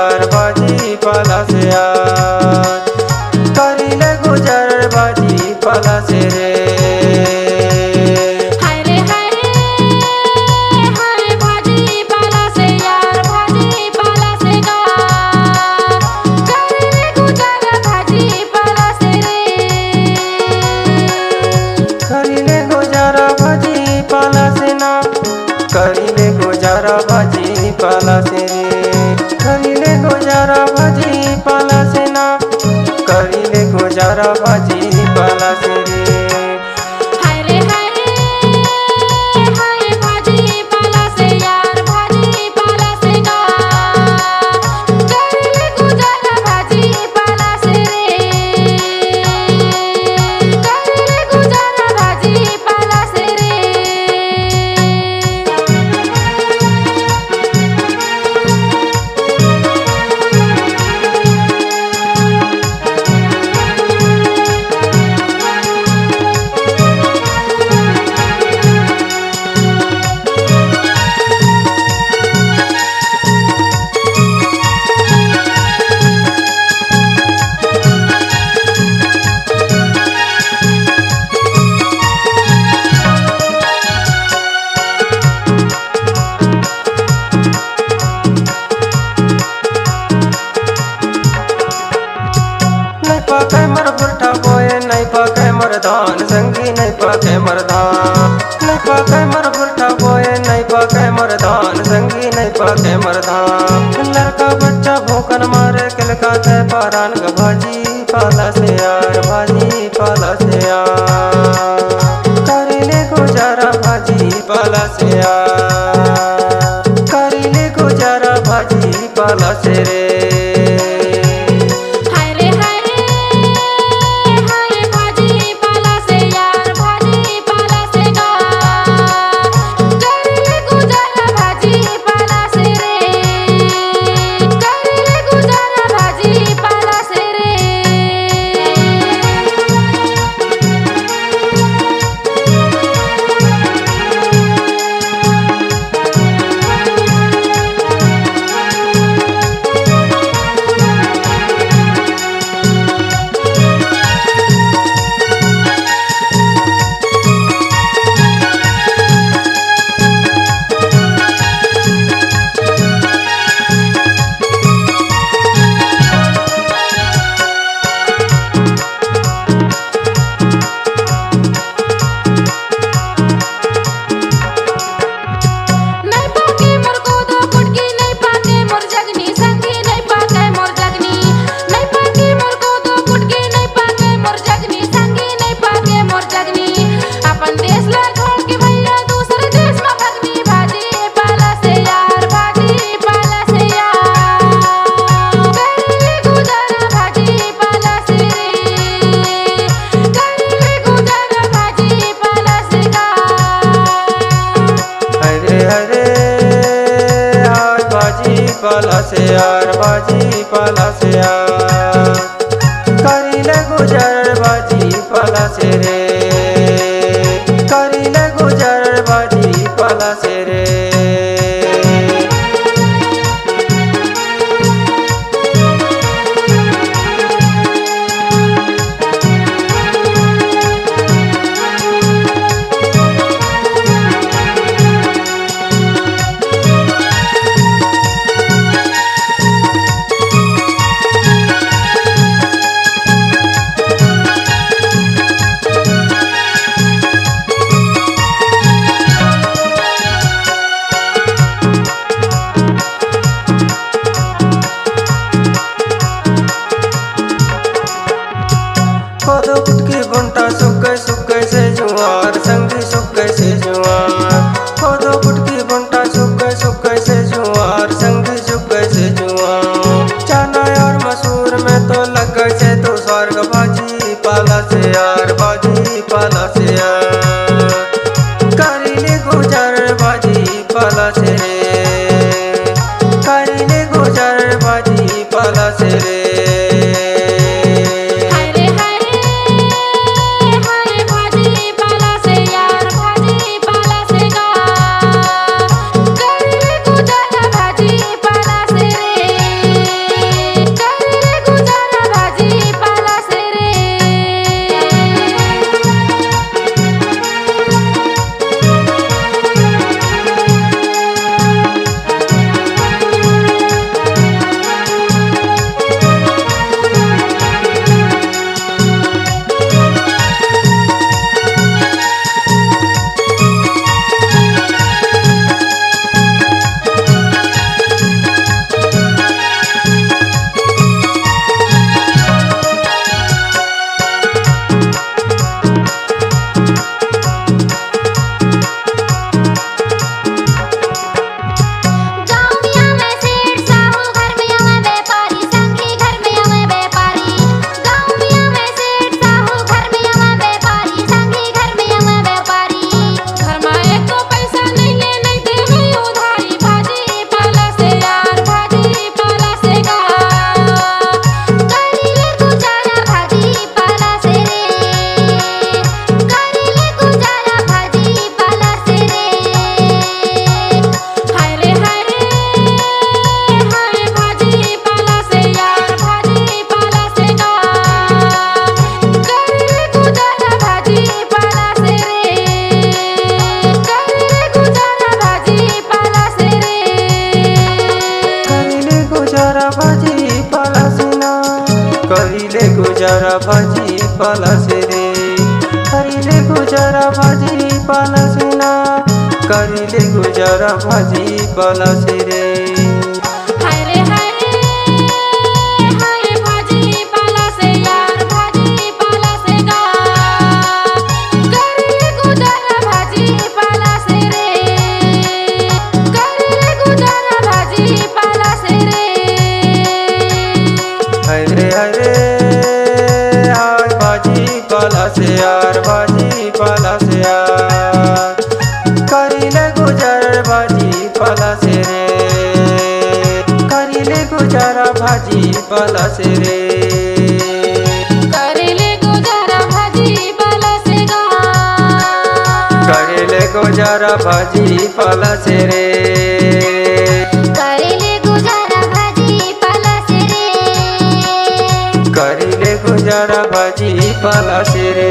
यार भाजी पाला से यार करीले गुजर भाजी पाला से रे। हाय रे हाय रे हाय भाजी पाला से यार भाजी पाला से गा करीले गुजर भाजी पाला से रे। करीले गुजारा भाजी पाला से ना करीले गुजारा भाजी पाला से रे। करीले गुजारा भाजी पाला से ना करीले गुजारा भाजी पाला से रे। हाय रे हाय भाजी पाला से यार भाजी पाला से गा करीले गुजर भाजी पाला से रे। करीले गुजर भाजी पाला से रे। पाके मर बुरठा बोए नहीं पाके मरदान संगी नहीं पाके मरदान नहीं पाके मर बुरठा बोए नहीं पाके मरदान संगी नहीं पाके मरदान। लड़का बच्चा भूखन मारे किलकाते पारान का भाजी पाला से यार भाजी पाला से यार करीले गुजारा भाजी पाला से यार करीले गुजारा भाजी पाला से रे। पाला से यार बाजी पाला से यार करीले गुजर बाजी पाला से रे करीले गुजर बाजी पाला से रे। खोदो कुटकी बुंटा सुक्के सुक्के से जुआर संगी सुक्के से जुआर खोदो कुटकी बुंटा सुक्के सुक्के से जुआर संगी सुक्के से जुआर चना और मसूर में तो लग गए से तो स्वर्ग बाजी पाला से यार बाजी पाला से यार करीले गुजर बाजी पाला से रे करीले गुजर बाजी पाला से रे। भाजी पाला से ना करिले गुजारा भाजी पाला से रे करिले गुजारा भाजी पाला से ना करिले गुजारा भाजी पाला से रे हाय रे हाय भाजी पाला से यार भाजी पाला से गा करिले गुजारा भाजी पाला से रे करिले गुजारा भाजी पाला से रे हाय भाजी पाला से यार भाजी पाला से यार करिले गुजर भाजी पाला से रे करिले गुजारा भाजी पाला से रे करिले गुजारा भाजी पाला से गा करिले गुजारा भाजी पाला से रे करिले गुजारा भाजी पाला से रे करिले गुजारा भाजी पाला से रे